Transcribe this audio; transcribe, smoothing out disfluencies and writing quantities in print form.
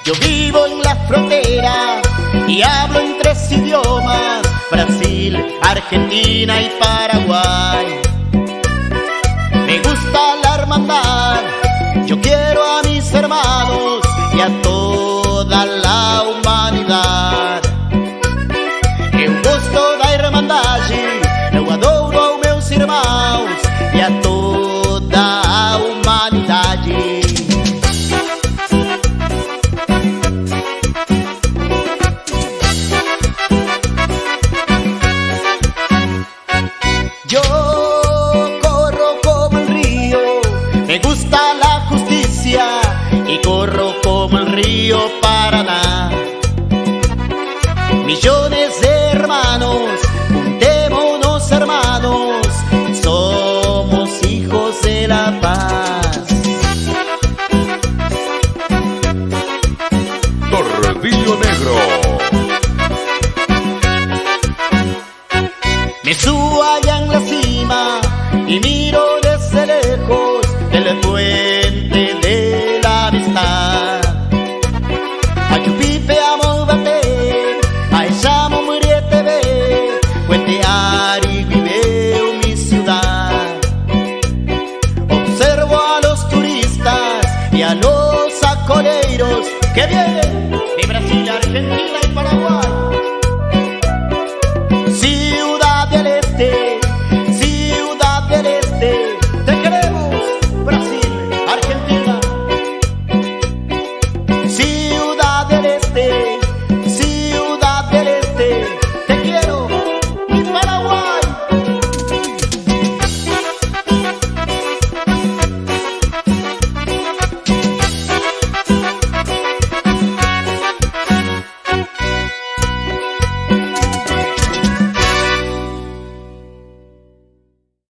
Yo vivo en la frontera y hablo en 3 idiomas: Brasil, Argentina y Paraguay. Me gusta la hermandad, yo quiero a mis hermanos y a toda la humanidade. Eu gosto da irmandade, eu adoro aos meus irmãos e a toda a humanidade. Yo corro como el río, me gusta la justicia y corro como el río Paraná. Millones de hermanos, juntémonos hermanos, somos hijos de la paz. Tordillo Negro. Me subo allá en la cima y miro